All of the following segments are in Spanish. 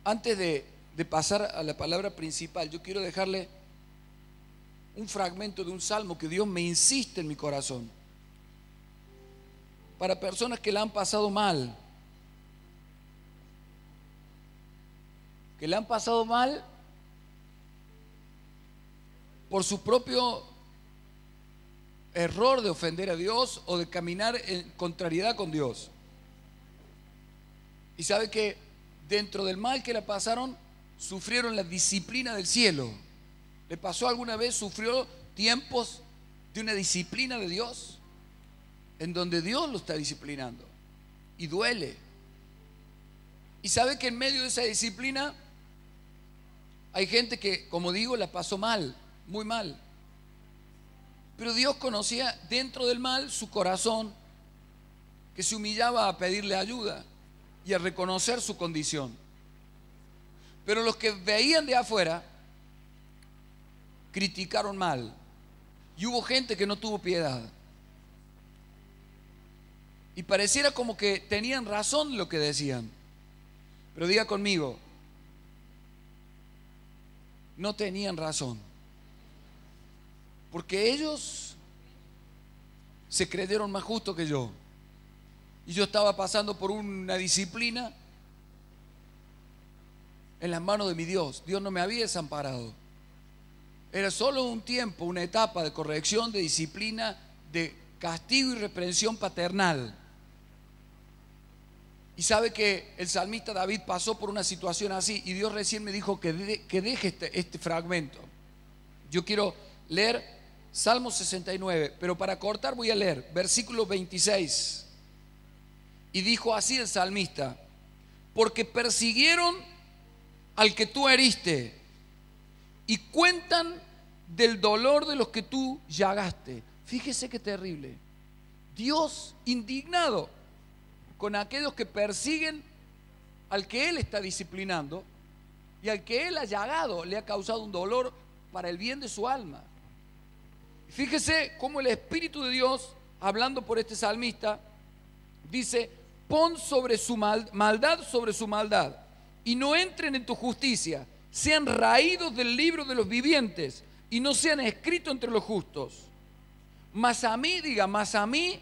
Antes de pasar a la palabra principal, yo quiero dejarle un fragmento de un salmo que Dios me insiste en mi corazón. Para personas que la han pasado mal, por su propio error de ofender a Dios o de caminar en contrariedad con Dios. Y sabe que dentro del mal que la pasaron, sufrieron la disciplina del cielo. ¿Le pasó alguna vez? ¿Sufrió tiempos de una disciplina de Dios? En donde Dios lo está disciplinando. Y duele. Y sabe que en medio de esa disciplina hay gente que, como digo, la pasó mal, muy mal. Pero Dios conocía dentro del mal su corazón, que se humillaba a pedirle ayuda y a reconocer su condición. Pero los que veían de afuera criticaron mal. Y hubo gente que no tuvo piedad. Y pareciera como que tenían razón en lo que decían. Pero diga conmigo, no tenían razón. Porque ellos se creyeron más justos que yo. Y yo estaba pasando por una disciplina en las manos de mi Dios. Dios no me había desamparado. Era solo un tiempo, una etapa de corrección, de disciplina, de castigo y reprensión paternal. Y sabe que el salmista David pasó por una situación así y Dios recién me dijo que deje este fragmento. Yo quiero leer Salmo 69, pero para cortar voy a leer versículo 26. Y dijo así el salmista: porque persiguieron al que tú heriste y cuentan del dolor de los que tú llagaste. Fíjese qué terrible. Dios indignado con aquellos que persiguen al que Él está disciplinando y al que Él ha llagado, le ha causado un dolor para el bien de su alma. Fíjese cómo el Espíritu de Dios, hablando por este salmista, dice: pon sobre su maldad sobre su maldad y no entren en tu justicia, sean raídos del libro de los vivientes y no sean escritos entre los justos. Mas a mí, diga, mas a mí,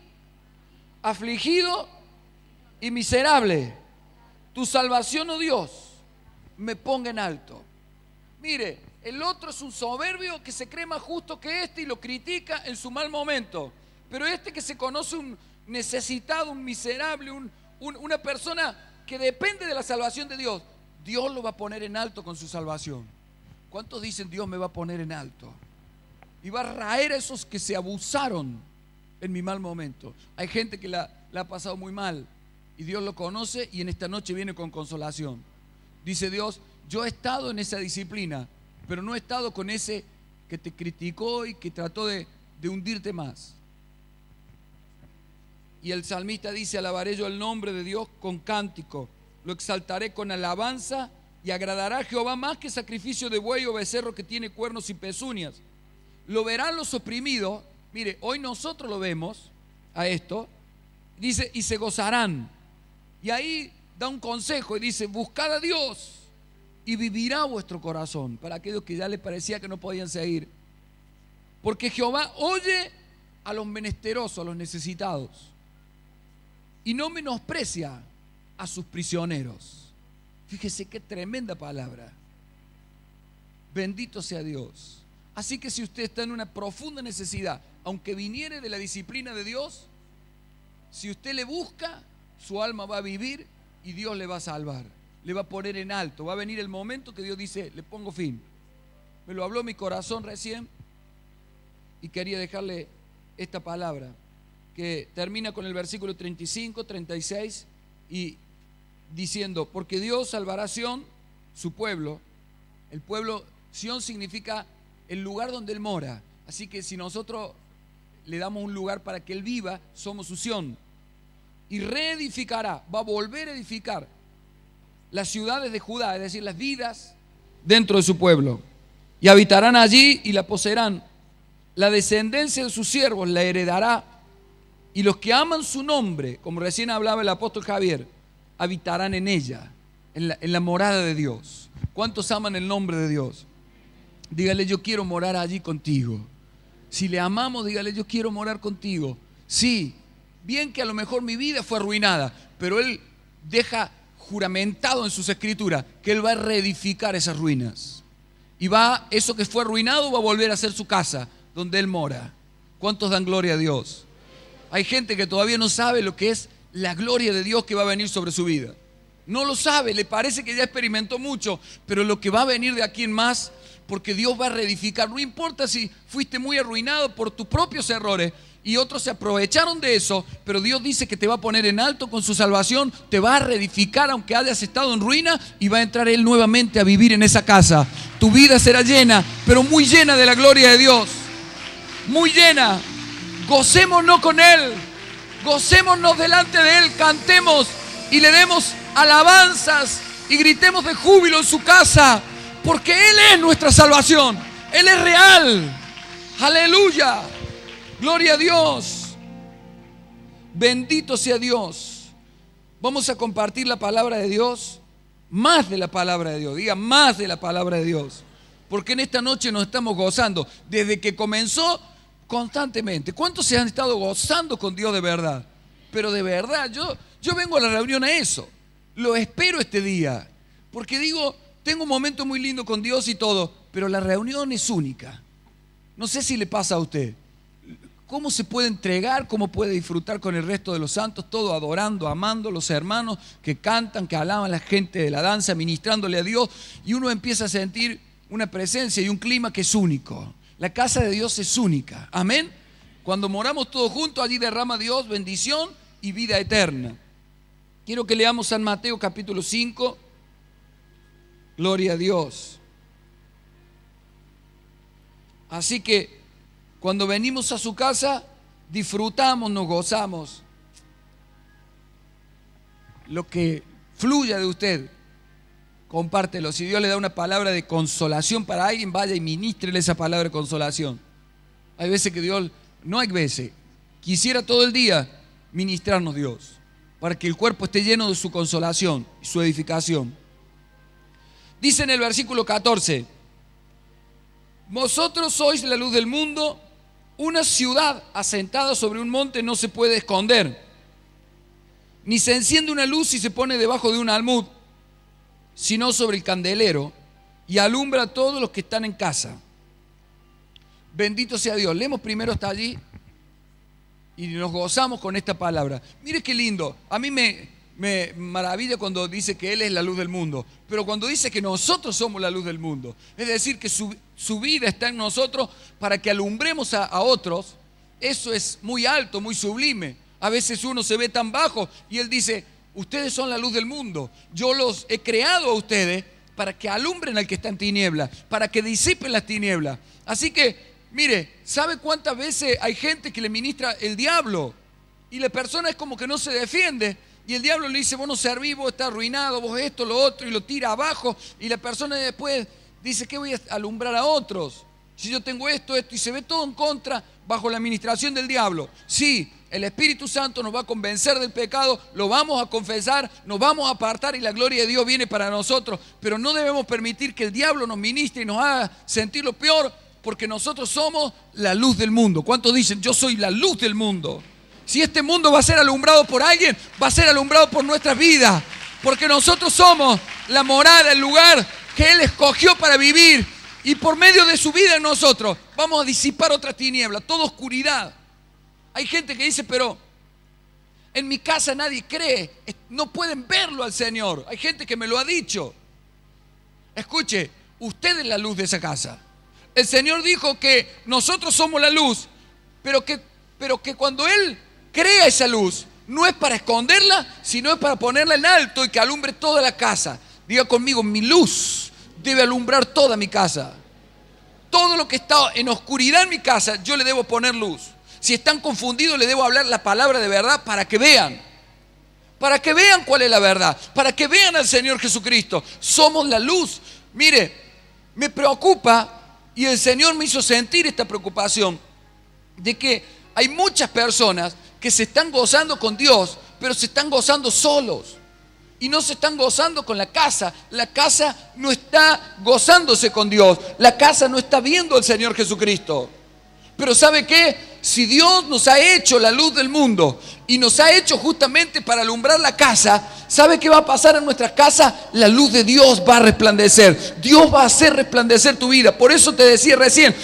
afligido y miserable, tu salvación, oh Dios, me ponga en alto. Mire, el otro es un soberbio que se cree más justo que este y lo critica en su mal momento. Pero este que se conoce un necesitado, un miserable, una persona que depende de la salvación de Dios, Dios lo va a poner en alto con su salvación. ¿Cuántos dicen Dios me va a poner en alto? Y va a raer a esos que se abusaron en mi mal momento. Hay gente que la ha pasado muy mal y Dios lo conoce y en esta noche viene con consolación. Dice Dios: yo he estado en esa disciplina, pero no he estado con ese que te criticó y que trató de hundirte más. Y el salmista dice: alabaré yo el nombre de Dios con cántico, lo exaltaré con alabanza, y agradará a Jehová más que sacrificio de buey o becerro que tiene cuernos y pezuñas. Lo verán los oprimidos. Mire, hoy nosotros lo vemos a esto. Dice: y se gozarán. Y ahí da un consejo y dice: buscad a Dios y vivirá vuestro corazón. Para aquellos que ya les parecía que no podían seguir. Porque Jehová oye a los menesterosos, a los necesitados, y no menosprecia a sus prisioneros. Fíjese qué tremenda palabra. Bendito sea Dios. Así que si usted está en una profunda necesidad, aunque viniere de la disciplina de Dios, si usted le busca, su alma va a vivir y Dios le va a salvar, le va a poner en alto. Va a venir el momento que Dios dice: le pongo fin. Me lo habló mi corazón recién y quería dejarle esta palabra que termina con el versículo 35, 36 y diciendo: porque Dios salvará a Sión, su pueblo. El pueblo, Sión significa el lugar donde Él mora. Así que si nosotros le damos un lugar para que Él viva, somos su Sión. Y reedificará, va a volver a edificar las ciudades de Judá, es decir, las vidas dentro de su pueblo. Y habitarán allí y la poseerán. La descendencia de sus siervos la heredará. Y los que aman su nombre, como recién hablaba el apóstol Javier, habitarán en ella. en la morada de Dios. ¿Cuántos aman el nombre de Dios? Dígale, yo quiero morar allí contigo. Si le amamos, dígale, yo quiero morar contigo. Sí, bien que a lo mejor mi vida fue arruinada, pero Él deja juramentado en sus escrituras que Él va a reedificar esas ruinas. Y eso que fue arruinado va a volver a ser su casa, donde Él mora. ¿Cuántos dan gloria a Dios? Hay gente que todavía no sabe lo que es la gloria de Dios que va a venir sobre su vida. No lo sabe, le parece que ya experimentó mucho, pero lo que va a venir de aquí en más, porque Dios va a reedificar. No importa si fuiste muy arruinado por tus propios errores y otros se aprovecharon de eso, pero Dios dice que te va a poner en alto con su salvación, te va a reedificar aunque hayas estado en ruina y va a entrar Él nuevamente a vivir en esa casa. Tu vida será llena, pero muy llena de la gloria de Dios. Muy llena. Gocémonos con Él, gocémonos delante de Él, cantemos y le demos alabanzas y gritemos de júbilo en su casa, porque Él es nuestra salvación, Él es real. Aleluya, gloria a Dios, bendito sea Dios. Vamos a compartir la palabra de Dios, más de la palabra de Dios, diga más de la palabra de Dios, porque en esta noche nos estamos gozando desde que comenzó constantemente. ¿Cuántos se han estado gozando con Dios de verdad? Pero de verdad, yo vengo a la reunión a eso. Lo espero este día, porque digo, tengo un momento muy lindo con Dios y todo, pero la reunión es única. No sé si le pasa a usted. ¿Cómo se puede entregar? ¿Cómo puede disfrutar con el resto de los santos? Todo adorando, amando, los hermanos que cantan, que alaban, la gente de la danza, ministrándole a Dios. Y uno empieza a sentir una presencia y un clima que es único. La casa de Dios es única. Amén. Cuando moramos todos juntos, allí derrama Dios bendición y vida eterna. Quiero que leamos San Mateo capítulo 5. Gloria a Dios. Así que cuando venimos a su casa, disfrutamos, nos gozamos. Lo que fluya de usted, compártelo. Si Dios le da una palabra de consolación para alguien, vaya y ministrele esa palabra de consolación. Hay veces que Dios, no hay veces, quisiera todo el día ministrarnos Dios, para que el cuerpo esté lleno de su consolación y su edificación. Dice en el versículo 14, vosotros sois la luz del mundo, una ciudad asentada sobre un monte no se puede esconder, ni se enciende una luz y se pone debajo de un almud, sino sobre el candelero, y alumbra a todos los que están en casa. Bendito sea Dios. Leemos primero hasta allí y nos gozamos con esta palabra. Mire qué lindo. A mí me maravilla cuando dice que Él es la luz del mundo, pero cuando dice que nosotros somos la luz del mundo, es decir, que su vida está en nosotros para que alumbremos a otros. Eso es muy alto, muy sublime. A veces uno se ve tan bajo y Él dice, ustedes son la luz del mundo. Yo los he creado a ustedes para que alumbren al que está en tinieblas, para que disipen las tinieblas. Así que, mire, ¿sabe cuántas veces hay gente que le ministra el diablo? Y la persona es como que no se defiende. Y el diablo le dice, vos no servís, vos estás arruinado, vos esto, lo otro, y lo tira abajo. Y la persona después dice, ¿qué voy a alumbrar a otros? Si yo tengo esto, y se ve todo en contra bajo la administración del diablo. Sí, el Espíritu Santo nos va a convencer del pecado, lo vamos a confesar, nos vamos a apartar y la gloria de Dios viene para nosotros. Pero no debemos permitir que el diablo nos ministre y nos haga sentir lo peor, porque nosotros somos la luz del mundo. ¿Cuántos dicen, yo soy la luz del mundo? Si este mundo va a ser alumbrado por alguien, va a ser alumbrado por nuestras vidas, porque nosotros somos la morada, el lugar que Él escogió para vivir, y por medio de su vida en nosotros vamos a disipar otras tinieblas, toda oscuridad. Hay gente que dice, pero en mi casa nadie cree, no pueden verlo al Señor. Hay gente que me lo ha dicho. Escuche, usted es la luz de esa casa. El Señor dijo que nosotros somos la luz, pero que cuando Él crea esa luz, no es para esconderla, sino es para ponerla en alto y que alumbre toda la casa. Diga conmigo, mi luz debe alumbrar toda mi casa. Todo lo que está en oscuridad en mi casa, yo le debo poner luz. Si están confundidos, le debo hablar la palabra de verdad para que vean. Para que vean cuál es la verdad. Para que vean al Señor Jesucristo. Somos la luz. Mire, me preocupa, y el Señor me hizo sentir esta preocupación, de que hay muchas personas que se están gozando con Dios, pero se están gozando solos. y no se están gozando con la casa. La casa no está gozándose con Dios. La casa no está viendo al Señor Jesucristo. Pero ¿sabe qué? Si Dios nos ha hecho la luz del mundo y nos ha hecho justamente para alumbrar la casa, ¿sabe qué va a pasar en nuestras casas? La luz de Dios va a resplandecer. Dios va a hacer resplandecer tu vida. Por eso te decía recién,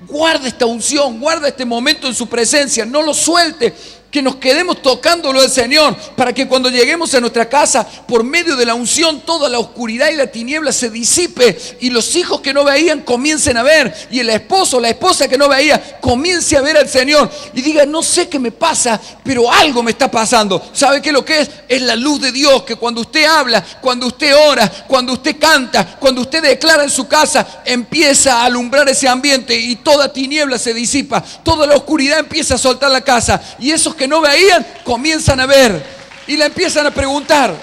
guarda esta unción, guarda este momento en su presencia, no lo suelte. Que nos quedemos tocándolo al Señor, para que cuando lleguemos a nuestra casa, por medio de la unción, toda la oscuridad y la tiniebla se disipe, y los hijos que no veían comiencen a ver, y el esposo, la esposa que no veía, comience a ver al Señor, y diga, no sé qué me pasa, pero algo me está pasando. ¿Sabe qué es lo que es? Es la luz de Dios, que cuando usted habla, cuando usted ora, cuando usted canta, cuando usted declara en su casa, empieza a alumbrar ese ambiente, y toda tiniebla se disipa, toda la oscuridad empieza a soltar la casa, y esos que no veían comienzan a ver y le empiezan a preguntar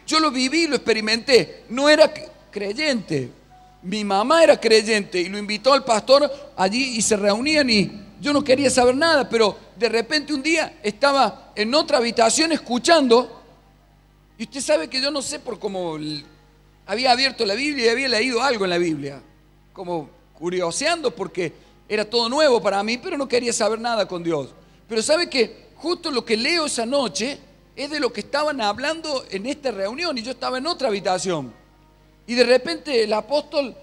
Yo lo viví, lo experimenté. No era creyente, mi mamá era creyente y lo invitó al pastor allí y se reunían y yo no quería saber nada, pero de repente un día estaba en otra habitación escuchando, y usted sabe que yo no sé por cómo había abierto la Biblia y había leído algo en la Biblia, como curioseando, porque era todo nuevo para mí, pero no quería saber nada con Dios. Pero sabe que justo lo que leo esa noche es de lo que estaban hablando en esta reunión, y yo estaba en otra habitación, y de repente el apóstol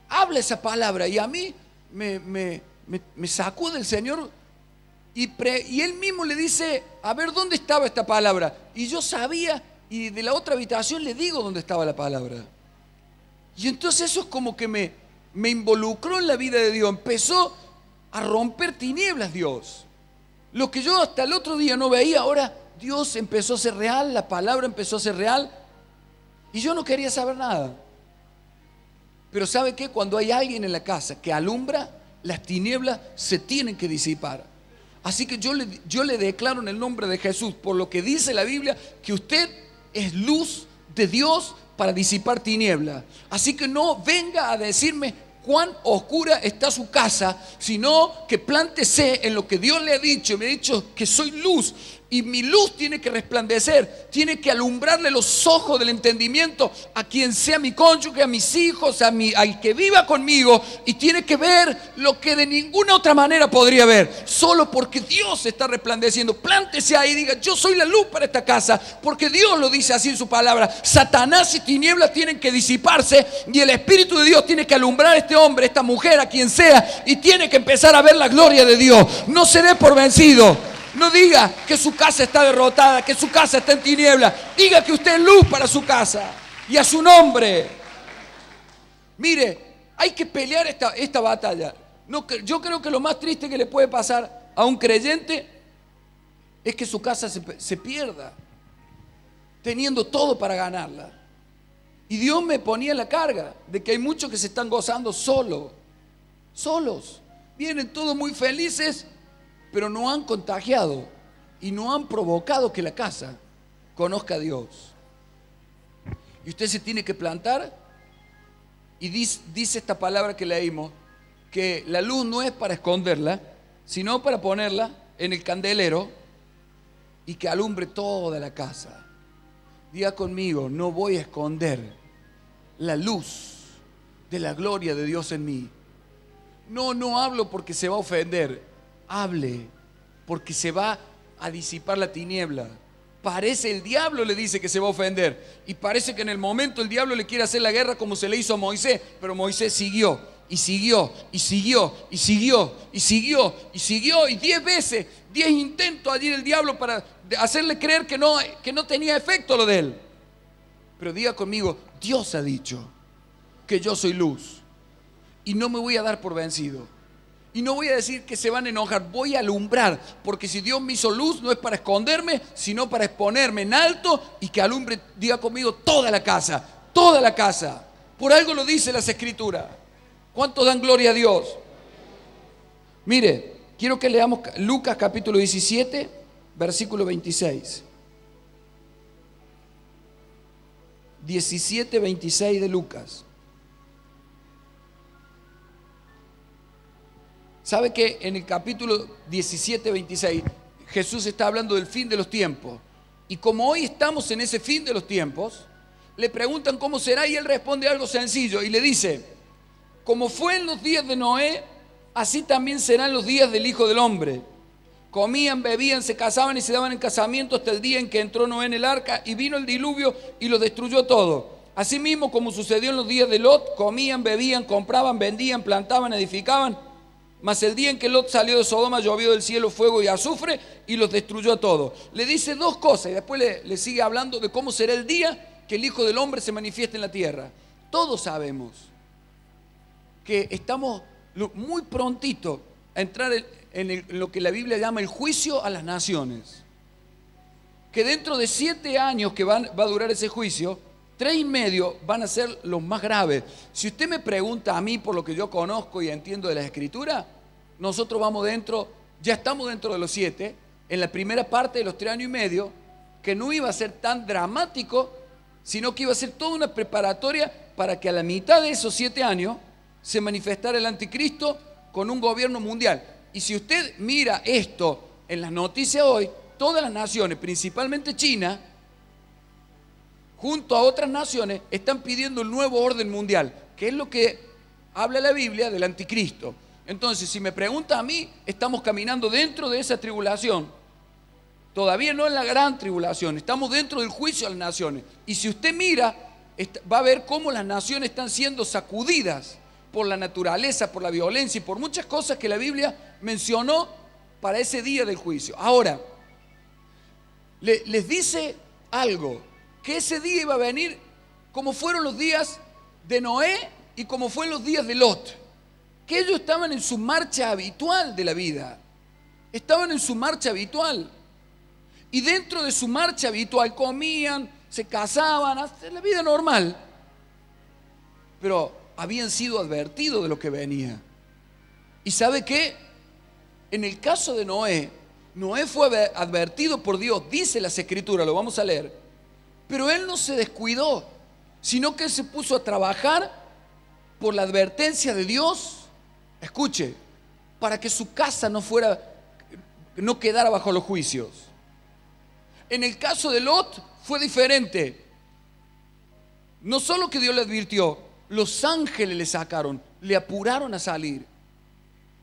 habla esa palabra y a mí me sacó del Señor, y él mismo le dice, a ver, ¿dónde estaba esta palabra? Y yo sabía, y de la otra habitación le digo dónde estaba la palabra. Y entonces eso es como que me involucró en la vida de Dios. Empezó a romper tinieblas Dios. Lo que yo hasta el otro día no veía, ahora Dios empezó a ser real, la palabra empezó a ser real, y yo no quería saber nada. Pero ¿sabe qué? Cuando hay alguien en la casa que alumbra, las tinieblas se tienen que disipar. Así que yo le declaro en el nombre de Jesús, por lo que dice la Biblia, que usted es luz de Dios para disipar tinieblas. Así que no venga a decirme cuán oscura está su casa, sino que plántese en lo que Dios le ha dicho. Me ha dicho que soy luz, y mi luz tiene que resplandecer, tiene que alumbrarle los ojos del entendimiento a quien sea mi cónyuge, a mis hijos, al que viva conmigo, y tiene que ver lo que de ninguna otra manera podría ver, solo porque Dios está resplandeciendo. Plántese ahí y diga, yo soy la luz para esta casa, porque Dios lo dice así en su palabra. Satanás y tinieblas tienen que disiparse, y el Espíritu de Dios tiene que alumbrar a este hombre, a esta mujer, a quien sea, y tiene que empezar a ver la gloria de Dios. No se dé por vencido. No diga que su casa está derrotada, que su casa está en tinieblas. Diga que usted es luz para su casa y a su nombre. Mire, hay que pelear esta batalla. No, yo creo que lo más triste que le puede pasar a un creyente es que su casa se pierda, teniendo todo para ganarla. Y Dios me ponía en la carga de que hay muchos que se están gozando solos. Vienen todos muy felices, pero no han contagiado y no han provocado que la casa conozca a Dios. Y usted se tiene que plantar, y dice esta palabra que leímos, que la luz no es para esconderla, sino para ponerla en el candelero y que alumbre toda la casa. Diga conmigo, no voy a esconder la luz de la gloria de Dios en mí. No hablo porque se va a ofender. Hable, porque se va a disipar la tiniebla. Parece, el diablo le dice que se va a ofender, y parece que en el momento el diablo le quiere hacer la guerra como se le hizo a Moisés, pero Moisés siguió, y siguió, y siguió, y siguió, y siguió, y siguió, y 10 veces, 10 intentos allí del diablo para hacerle creer que no tenía efecto lo de él. Pero diga conmigo, Dios ha dicho que yo soy luz, y no me voy a dar por vencido. Y no voy a decir que se van a enojar, voy a alumbrar, porque si Dios me hizo luz no es para esconderme, sino para exponerme en alto y que alumbre, diga conmigo, toda la casa, toda la casa. Por algo lo dice las Escrituras. ¿Cuántos dan gloria a Dios? Mire, quiero que leamos Lucas capítulo 17, versículo 26. 17, 26 de Lucas. ¿Sabe que en el capítulo 17, 26, Jesús está hablando del fin de los tiempos. Y como hoy estamos en ese fin de los tiempos, le preguntan cómo será y él responde algo sencillo y le dice: como fue en los días de Noé, así también serán los días del Hijo del Hombre. Comían, bebían, se casaban y se daban en casamiento hasta el día en que entró Noé en el arca y vino el diluvio y lo destruyó todo. Asimismo, como sucedió en los días de Lot, comían, bebían, compraban, vendían, plantaban, edificaban. Mas el día en que Lot salió de Sodoma, llovió del cielo fuego y azufre y los destruyó a todos. Le dice dos cosas y después le sigue hablando de cómo será el día que el Hijo del Hombre se manifieste en la tierra. Todos sabemos que estamos muy prontito a entrar en lo que la Biblia llama el juicio a las naciones. Que dentro de 7 años que va a durar ese juicio, 3 y medio van a ser los más graves. Si usted me pregunta a mí por lo que yo conozco y entiendo de la Escritura, nosotros ya estamos dentro de los 7, en la primera parte de los 3 años y medio, que no iba a ser tan dramático, sino que iba a ser toda una preparatoria para que a la mitad de esos 7 años se manifestara el anticristo con un gobierno mundial. Y si usted mira esto en las noticias hoy, todas las naciones, principalmente China, junto a otras naciones, están pidiendo el nuevo orden mundial, que es lo que habla la Biblia del anticristo. Entonces, si me pregunta a mí, estamos caminando dentro de esa tribulación. Todavía no en la gran tribulación, estamos dentro del juicio a las naciones. Y si usted mira, va a ver cómo las naciones están siendo sacudidas por la naturaleza, por la violencia y por muchas cosas que la Biblia mencionó para ese día del juicio. Ahora, les dice algo, que ese día iba a venir como fueron los días de Noé y como fue en los días de Lot, que ellos estaban en su marcha habitual de la vida, estaban en su marcha habitual, y dentro de su marcha habitual comían, se casaban, hacían la vida normal, pero habían sido advertidos de lo que venía. ¿Y sabe qué? En el caso de Noé fue advertido por Dios, dice las Escrituras, lo vamos a leer, pero él no se descuidó, sino que él se puso a trabajar por la advertencia de Dios, escuche, para que su casa no quedara bajo los juicios. En el caso de Lot fue diferente. No solo que Dios le advirtió, los ángeles le sacaron, le apuraron a salir.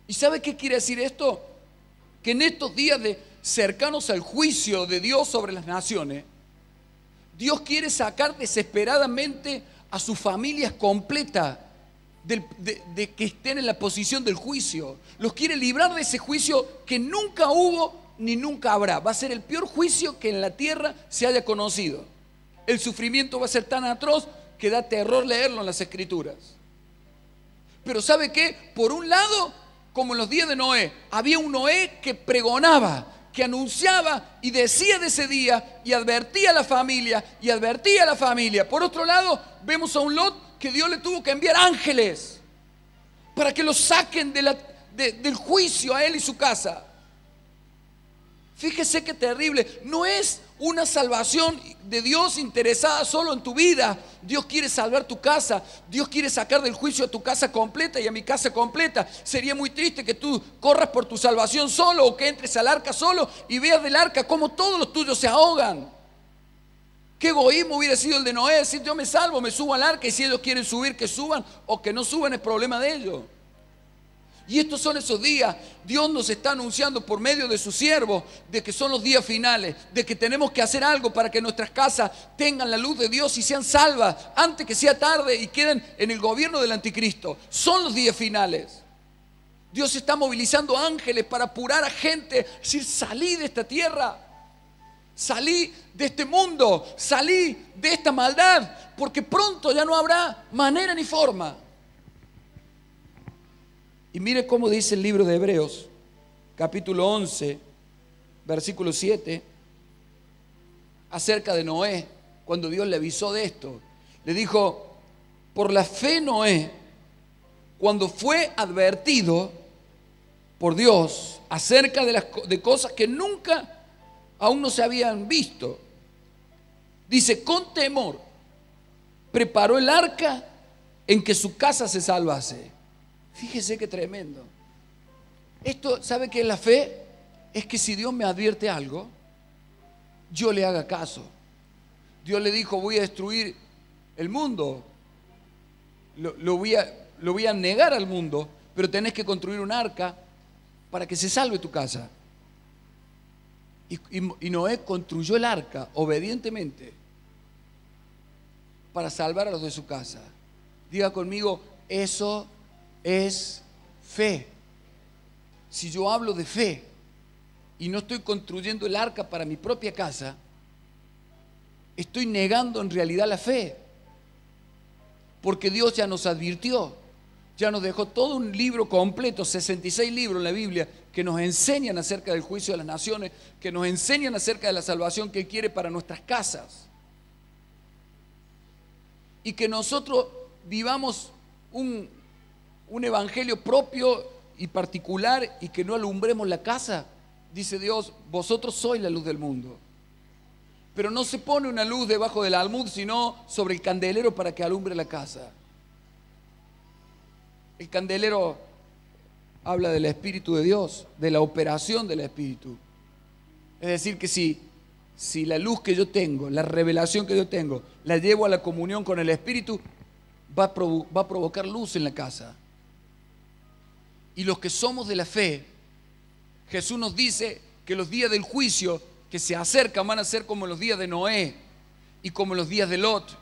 ¿Y sabe qué quiere decir esto? Que en estos días cercanos al juicio de Dios sobre las naciones, Dios quiere sacar desesperadamente a sus familias completas de que estén en la posición del juicio. Los quiere librar de ese juicio que nunca hubo ni nunca habrá. Va a ser el peor juicio que en la tierra se haya conocido. El sufrimiento va a ser tan atroz que da terror leerlo en las Escrituras. Pero ¿sabe qué? Por un lado, como en los días de Noé, había un Noé que pregonaba, que anunciaba y decía de ese día y advertía a la familia y advertía a la familia. Por otro lado, vemos a un Lot que Dios le tuvo que enviar ángeles para que lo saquen del juicio a él y su casa. Fíjese qué terrible. No es una salvación de Dios interesada solo en tu vida. Dios quiere salvar tu casa. Dios quiere sacar del juicio a tu casa completa y a mi casa completa. Sería muy triste que tú corras por tu salvación solo o que entres al arca solo y veas del arca cómo todos los tuyos se ahogan. Qué egoísmo hubiera sido el de Noé, decir yo me salvo, me subo al arca y si ellos quieren subir, que suban o que no suban es problema de ellos. Y estos son esos días. Dios nos está anunciando por medio de su siervo de que son los días finales, de que tenemos que hacer algo para que nuestras casas tengan la luz de Dios y sean salvas antes que sea tarde y queden en el gobierno del anticristo. Son los días finales. Dios está movilizando ángeles para apurar a gente, decir salí de esta tierra, salí de este mundo, salí de esta maldad, porque pronto ya no habrá manera ni forma. Y mire cómo dice el libro de Hebreos, capítulo 11, versículo 7, acerca de Noé, cuando Dios le avisó de esto. Le dijo, por la fe Noé, cuando fue advertido por Dios acerca de cosas que nunca aún no se habían visto, dice, con temor, preparó el arca en que su casa se salvase. Fíjese qué tremendo. Esto, ¿sabe qué es la fe? es que si Dios me advierte algo, yo le haga caso. Dios le dijo, voy a destruir el mundo, lo voy a negar al mundo, pero tenés que construir un arca para que se salve tu casa. Y Noé construyó el arca obedientemente para salvar a los de su casa. Diga conmigo, eso es fe. Si yo hablo de fe y no estoy construyendo el arca para mi propia casa, estoy negando en realidad la fe. Porque Dios ya nos advirtió, ya nos dejó todo un libro completo, 66 libros en la Biblia, que nos enseñan acerca del juicio de las naciones, que nos enseñan acerca de la salvación que Él quiere para nuestras casas. Y que nosotros vivamos un evangelio propio y particular y que no alumbremos la casa. Dice Dios, vosotros sois la luz del mundo. Pero no se pone una luz debajo del almud, sino sobre el candelero para que alumbre la casa. El candelero habla del Espíritu de Dios, de la operación del Espíritu. Es decir, que si la luz que yo tengo, la revelación que yo tengo, la llevo a la comunión con el Espíritu, va a provocar luz en la casa. Y los que somos de la fe, Jesús nos dice que los días del juicio que se acercan van a ser como los días de Noé y como los días de Lot.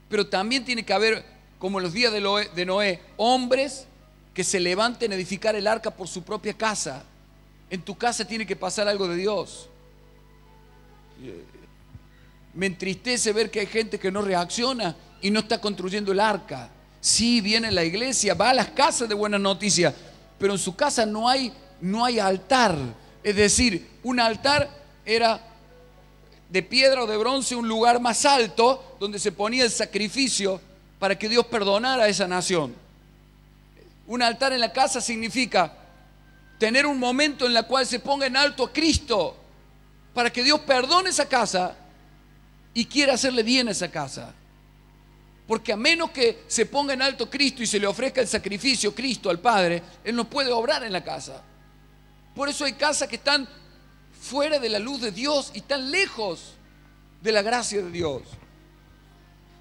Pero también tiene que haber, como los días de Noé, hombres que se levanten a edificar el arca por su propia casa. En tu casa tiene que pasar algo de Dios. Me entristece ver que hay gente que no reacciona y no está construyendo el arca. Sí, viene a la iglesia, va a las casas de Buenas Noticias, pero en su casa no hay altar. Es decir, un altar era de piedra o de bronce, un lugar más alto donde se ponía el sacrificio para que Dios perdonara a esa nación. Un altar en la casa significa tener un momento en el cual se ponga en alto a Cristo para que Dios perdone esa casa y quiera hacerle bien a esa casa. Porque a menos que se ponga en alto Cristo y se le ofrezca el sacrificio Cristo al Padre, Él no puede obrar en la casa. Por eso hay casas que están fuera de la luz de Dios y están lejos de la gracia de Dios.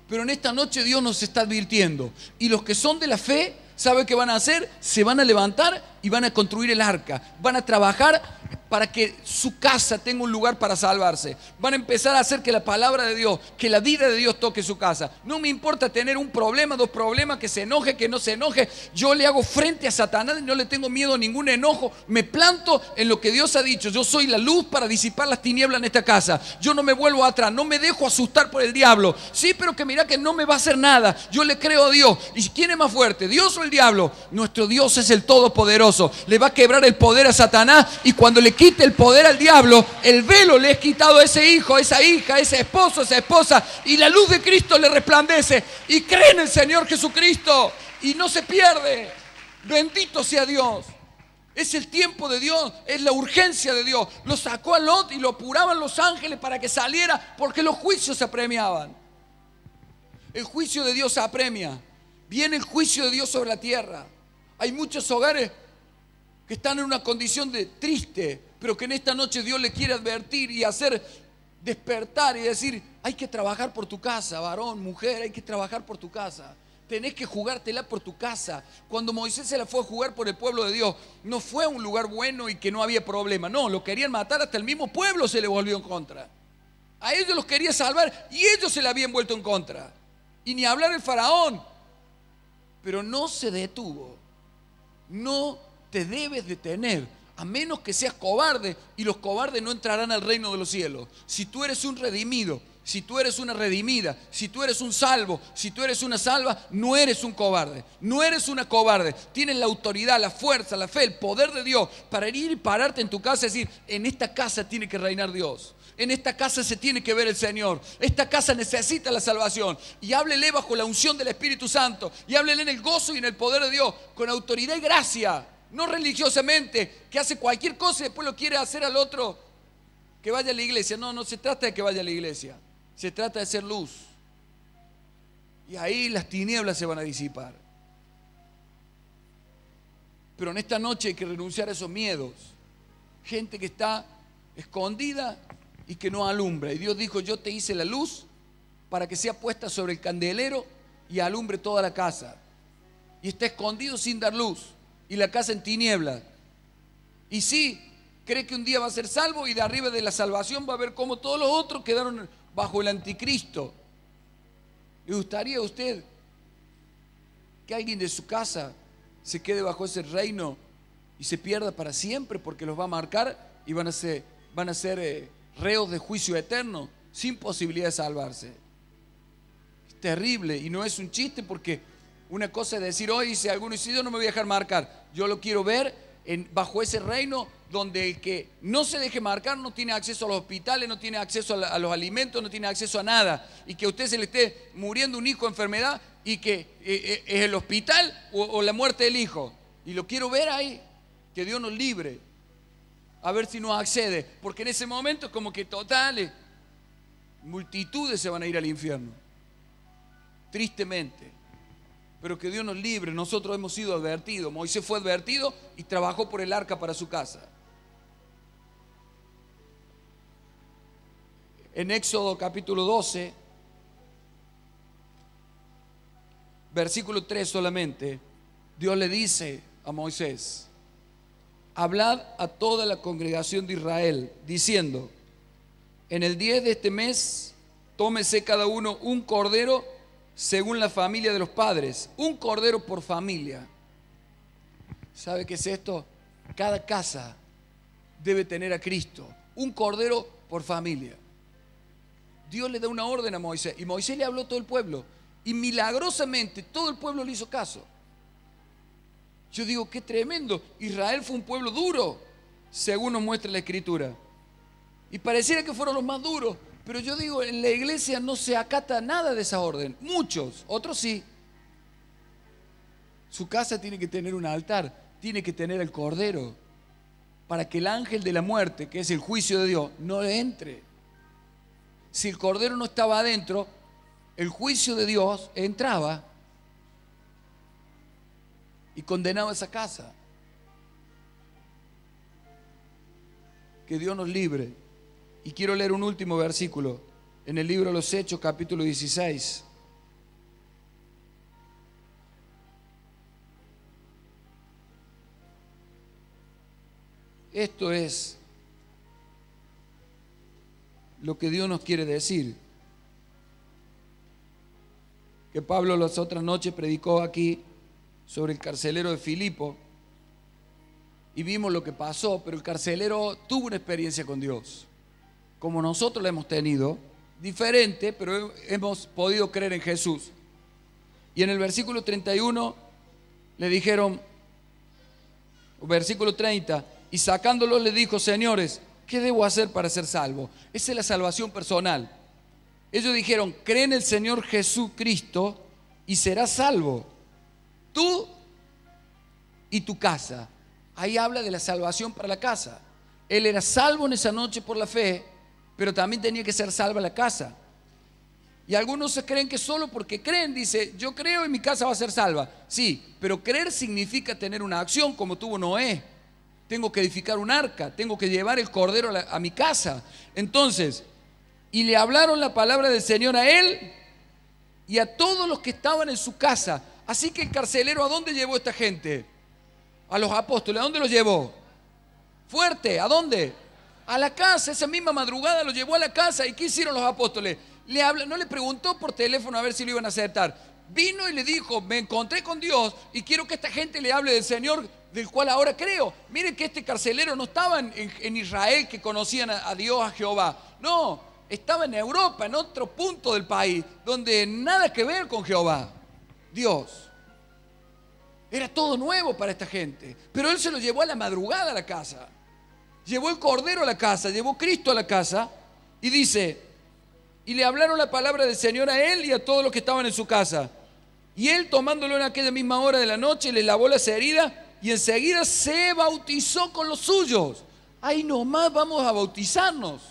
Pero en esta noche Dios nos está advirtiendo. Y los que son de la fe, ¿saben qué van a hacer? Se van a levantar y van a construir el arca. Van a trabajar para que su casa tenga un lugar para salvarse. Van a empezar a hacer que la palabra de Dios, que la vida de Dios toque su casa. No me importa tener un problema, dos problemas, que se enoje, que no se enoje. Yo le hago frente a Satanás y no le tengo miedo a ningún enojo. Me planto en lo que Dios ha dicho. Yo soy la luz para disipar las tinieblas en esta casa. Yo no me vuelvo atrás, no me dejo asustar por el diablo. Sí, pero que mira que no me va a hacer nada. Yo le creo a Dios. ¿Y quién es más fuerte, Dios o el diablo? Nuestro Dios es el Todopoderoso. Le va a quebrar el poder a Satanás, y cuando le quite el poder al diablo, el velo le es quitado a ese hijo, a esa hija, a ese esposo, a esa esposa, y la luz de Cristo le resplandece, y cree en el Señor Jesucristo y no se pierde. Bendito sea Dios. Es el tiempo de Dios, es la urgencia de Dios. Lo sacó a Lot y lo apuraban los ángeles para que saliera, porque los juicios se apremiaban. El juicio de Dios se apremia. Viene el juicio de Dios sobre la tierra. Hay muchos hogares que están en una condición de triste, pero que en esta noche Dios le quiere advertir y hacer despertar y decir: hay que trabajar por tu casa, varón, mujer, hay que trabajar por tu casa. Tenés que jugártela por tu casa. Cuando Moisés se la fue a jugar por el pueblo de Dios, no fue a un lugar bueno y que no había problema. No, lo querían matar, hasta el mismo pueblo se le volvió en contra. A ellos los quería salvar y ellos se le habían vuelto en contra. Y ni hablar el faraón. Pero no se detuvo. No te debes detener, a menos que seas cobarde, y los cobardes no entrarán al reino de los cielos. Si tú eres un redimido, si tú eres una redimida, si tú eres un salvo, si tú eres una salva, no eres un cobarde, no eres una cobarde. Tienes la autoridad, la fuerza, la fe, el poder de Dios para ir y pararte en tu casa y decir: en esta casa tiene que reinar Dios. En esta casa se tiene que ver el Señor. Esta casa necesita la salvación. Y háblele bajo la unción del Espíritu Santo. Y háblele en el gozo y en el poder de Dios, con autoridad y gracia. No religiosamente, que hace cualquier cosa y después lo quiere hacer al otro que vaya a la iglesia. No, no se trata de que vaya a la iglesia. Se trata de ser luz. Y ahí las tinieblas se van a disipar. Pero en esta noche hay que renunciar a esos miedos. gente que está escondida y que no alumbra. Y Dios dijo, yo te hice la luz para que sea puesta sobre el candelero y alumbre toda la casa. Y está escondido sin dar luz, y la casa en tinieblas. Y sí, cree que un día va a ser salvo, y de arriba de la salvación va a ver cómo todos los otros quedaron bajo el anticristo. ¿Le gustaría a usted que alguien de su casa se quede bajo ese reino y se pierda para siempre, porque los va a marcar y van a ser reos de juicio eterno sin posibilidad de salvarse? Es terrible, y no es un chiste, porque una cosa es decir, hoy si alguno dice, yo no me voy a dejar marcar, yo lo quiero ver bajo ese reino donde el que no se deje marcar no tiene acceso a los hospitales, no tiene acceso a los alimentos, no tiene acceso a nada, y que a usted se le esté muriendo un hijo de enfermedad y que es el hospital o la muerte del hijo. Y lo quiero ver ahí, que Dios nos libre, a ver si nos accede, porque en ese momento es como que totales, multitudes se van a ir al infierno, tristemente. Pero que Dios nos libre. Nosotros hemos sido advertidos. Moisés fue advertido y trabajó por el arca para su casa. En Éxodo capítulo 12, versículo 3 solamente, Dios le dice a Moisés, hablad a toda la congregación de Israel, diciendo, en el 10 de este mes, tómese cada uno un cordero según la familia de los padres, un cordero por familia. ¿Sabe qué es esto? Cada casa debe tener a Cristo, un cordero por familia. Dios le da una orden a Moisés, y Moisés le habló a todo el pueblo, y milagrosamente todo el pueblo le hizo caso. Yo digo, qué tremendo. Israel fue un pueblo duro, según nos muestra la Escritura, y pareciera que fueron los más duros. Pero yo digo, en la iglesia no se acata nada de esa orden. Muchos, otros sí. Su casa tiene que tener un altar, tiene que tener el cordero, para que el ángel de la muerte, que es el juicio de Dios, no entre. Si el cordero no estaba adentro, el juicio de Dios entraba y condenaba esa casa. Que Dios nos libre. Y quiero leer un último versículo en el libro de los Hechos, capítulo 16. Esto es lo que Dios nos quiere decir. Que Pablo las otras noches predicó aquí sobre el carcelero de Filipo, y vimos lo que pasó, pero el carcelero tuvo una experiencia con Dios, como nosotros la hemos tenido, diferente, pero hemos podido creer en Jesús. Y en el versículo 31 le dijeron, versículo 30, y sacándolo le dijo, señores, ¿qué debo hacer para ser salvo? Esa es la salvación personal. Ellos dijeron, cree en el Señor Jesucristo y serás salvo, tú y tu casa. Ahí habla de la salvación para la casa. Él era salvo en esa noche por la fe, pero también tenía que ser salva la casa. Y algunos se creen que solo porque creen, dice, yo creo y mi casa va a ser salva. Sí, pero creer significa tener una acción, como tuvo Noé. Tengo que edificar un arca, tengo que llevar el cordero a mi casa. Entonces, y le hablaron la palabra del Señor a él y a todos los que estaban en su casa. Así que el carcelero, ¿a dónde llevó esta gente? A los apóstoles. ¿A dónde los llevó? Fuerte, ¿a dónde? A la casa. Esa misma madrugada lo llevó a la casa. ¿Y qué hicieron los apóstoles? No le preguntó por teléfono a ver si lo iban a aceptar. Vino y le dijo, me encontré con Dios y quiero que esta gente le hable del Señor, del cual ahora creo. Miren que este carcelero no estaba en Israel, que conocían a Dios, a Jehová. No, estaba en Europa, en otro punto del país, donde nada que ver con Jehová, Dios. Era todo nuevo para esta gente. Pero él se lo llevó a la madrugada a la casa. Llevó el cordero a la casa, llevó Cristo a la casa. Y dice, y le hablaron la palabra del Señor a él y a todos los que estaban en su casa. Y él, tomándolo en aquella misma hora de la noche, le lavó las heridas y enseguida se bautizó con los suyos. Ahí nomás vamos a bautizarnos.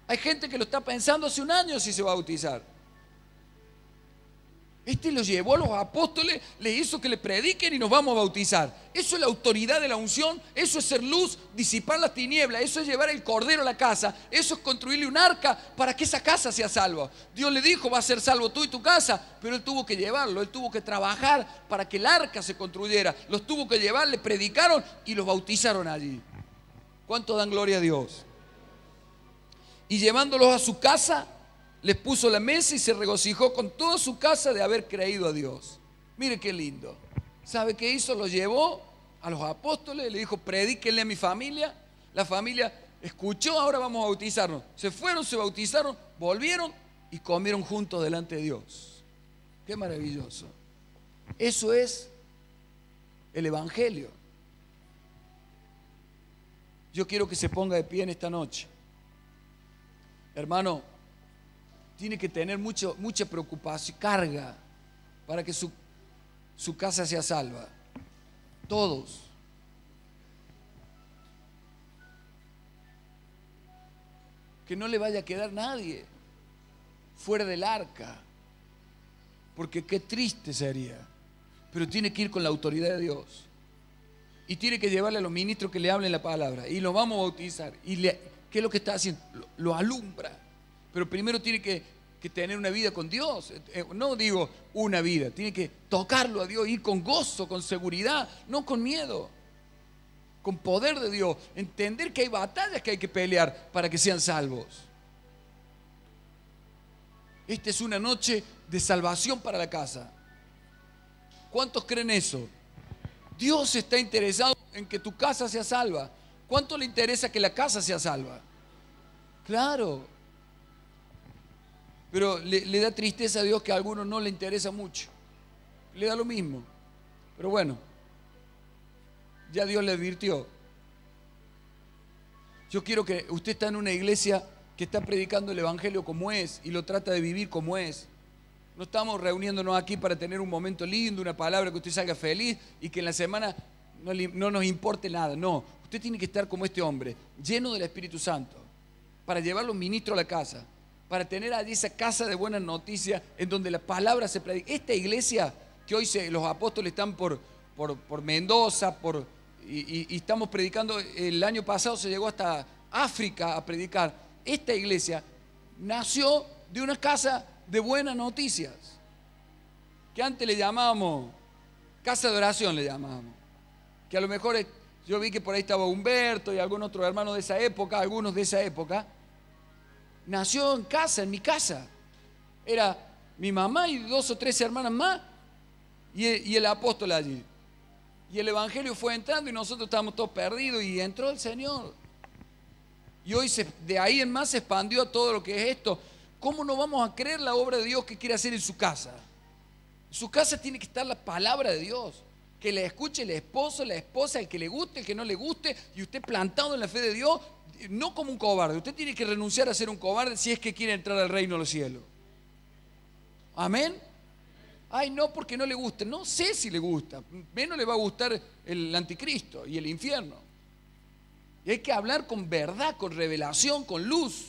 Hay gente que lo está pensando hace un año si se va a bautizar. Este los llevó a los apóstoles, les hizo que le prediquen y nos vamos a bautizar. Eso es la autoridad de la unción, eso es ser luz, disipar las tinieblas, eso es llevar el cordero a la casa, eso es construirle un arca para que esa casa sea salva. Dios le dijo, va a ser salvo tú y tu casa, pero él tuvo que llevarlo, él tuvo que trabajar para que el arca se construyera. Los tuvo que llevar, le predicaron y los bautizaron allí. ¿Cuánto dan gloria a Dios? Y llevándolos a su casa, les puso la mesa y se regocijó con toda su casa de haber creído a Dios. Mire qué lindo. ¿Sabe qué hizo? Los llevó a los apóstoles, le dijo, predíquenle a mi familia. La familia escuchó, ahora vamos a bautizarnos. Se fueron, se bautizaron, volvieron y comieron juntos delante de Dios. Qué maravilloso. Eso es el Evangelio. Yo quiero que se ponga de pie en esta noche. Hermano, tiene que tener mucha preocupación, carga, para que su casa sea salva. Todos. Que no le vaya a quedar nadie fuera del arca, porque qué triste sería. Pero tiene que ir con la autoridad de Dios. Y tiene que llevarle a los ministros que le hablen la palabra. Y lo vamos a bautizar. ¿Qué es lo que está haciendo? Lo alumbra. Pero primero tiene que tener una vida con Dios. No digo una vida, tiene que tocarlo a Dios, ir con gozo, con seguridad, no con miedo, con poder de Dios. Entender que hay batallas que hay que pelear para que sean salvos. Esta es una noche de salvación para la casa. ¿Cuántos creen eso? Dios está interesado en que tu casa sea salva. ¿Cuánto le interesa que la casa sea salva? Claro. Pero le da tristeza a Dios que a algunos no le interesa mucho. Le da lo mismo. Pero bueno, ya Dios le advirtió. Yo quiero que usted está en una iglesia que está predicando el Evangelio como es y lo trata de vivir como es. No estamos reuniéndonos aquí para tener un momento lindo, una palabra que usted salga feliz y que en la semana no nos importe nada. No, usted tiene que estar como este hombre, lleno del Espíritu Santo, para llevar los ministros a la casa, para tener allí esa casa de buenas noticias en donde la palabra se predica. Esta iglesia que hoy los apóstoles están por Mendoza, y estamos predicando, el año pasado se llegó hasta África a predicar. Esta iglesia nació de una casa de buenas noticias, que antes le llamábamos casa de oración, le llamábamos. Que a lo mejor yo vi que por ahí estaba Humberto y algún otro hermano de esa época, algunos de esa época. Nació en casa, en mi casa. Era mi mamá y 2 o 3 hermanas más y el apóstol allí. Y el Evangelio fue entrando y nosotros estábamos todos perdidos y entró el Señor. Y hoy de ahí en más se expandió a todo lo que es esto. ¿Cómo no vamos a creer la obra de Dios que quiere hacer en su casa? En su casa tiene que estar la palabra de Dios. Que le escuche el esposo, la esposa, el que le guste, el que no le guste. Y usted plantado en la fe de Dios, no como un cobarde. Usted tiene que renunciar a ser un cobarde si es que quiere entrar al reino de los cielos. Amén. Ay, no, porque no le gusta. No sé si le gusta. Menos le va a gustar el anticristo y el infierno. Y hay que hablar con verdad, con revelación, con luz.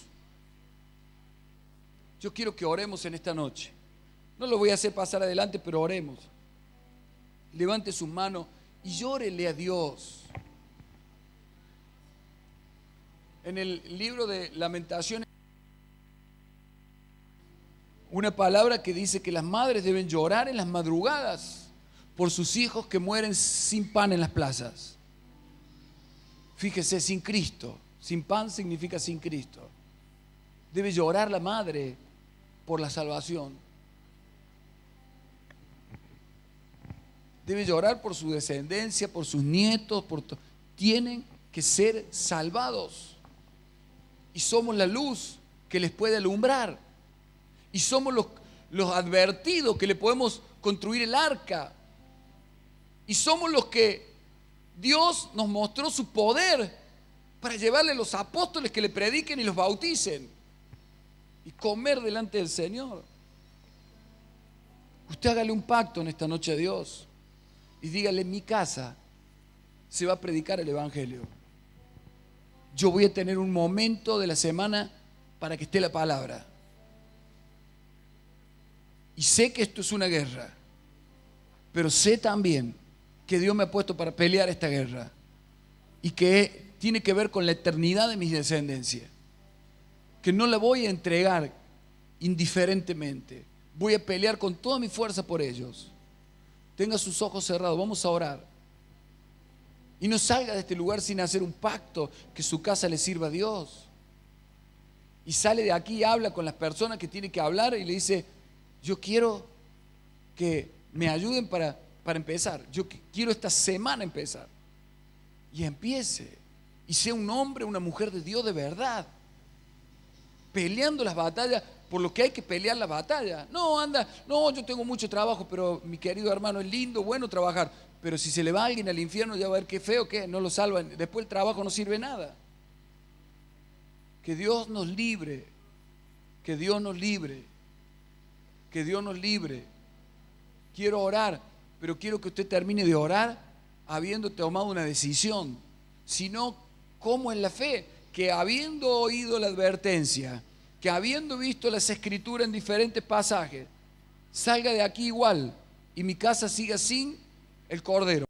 Yo quiero que oremos en esta noche. No lo voy a hacer pasar adelante, pero oremos. Levante sus manos y llórele a Dios. En el libro de Lamentaciones, una palabra que dice que las madres deben llorar en las madrugadas por sus hijos que mueren sin pan en las plazas. Fíjese, sin Cristo. Sin pan significa sin Cristo. Debe llorar la madre por la salvación. Debe llorar por su descendencia, por sus nietos, tienen que ser salvados. Y somos la luz que les puede alumbrar. Y somos los advertidos que le podemos construir el arca. Y somos los que Dios nos mostró su poder para llevarle a los apóstoles que le prediquen y los bauticen. Y comer delante del Señor. Usted hágale un pacto en esta noche a Dios. Y dígale, en mi casa se va a predicar el Evangelio. Yo voy a tener un momento de la semana para que esté la palabra. Y sé que esto es una guerra, pero sé también que Dios me ha puesto para pelear esta guerra y que tiene que ver con la eternidad de mi descendencia, que no la voy a entregar indiferentemente, voy a pelear con toda mi fuerza por ellos. Tenga sus ojos cerrados, vamos a orar. Y no salga de este lugar sin hacer un pacto que su casa le sirva a Dios. Y sale de aquí y habla con las personas que tiene que hablar y le dice: yo quiero que me ayuden para empezar. Yo quiero esta semana empezar. Y empiece. Y sea un hombre, una mujer de Dios de verdad. Peleando las batallas por lo que hay que pelear la batalla. No, anda, no, yo tengo mucho trabajo, pero mi querido hermano, es lindo, bueno trabajar. Pero si se le va alguien al infierno, ya va a ver qué feo que no lo salvan. Después el trabajo no sirve nada. Que Dios nos libre. Que Dios nos libre. Que Dios nos libre. Quiero orar, pero quiero que usted termine de orar habiendo tomado una decisión. Si no, ¿cómo es la fe? Que habiendo oído la advertencia, que habiendo visto las escrituras en diferentes pasajes, salga de aquí igual y mi casa siga sin el Cordero.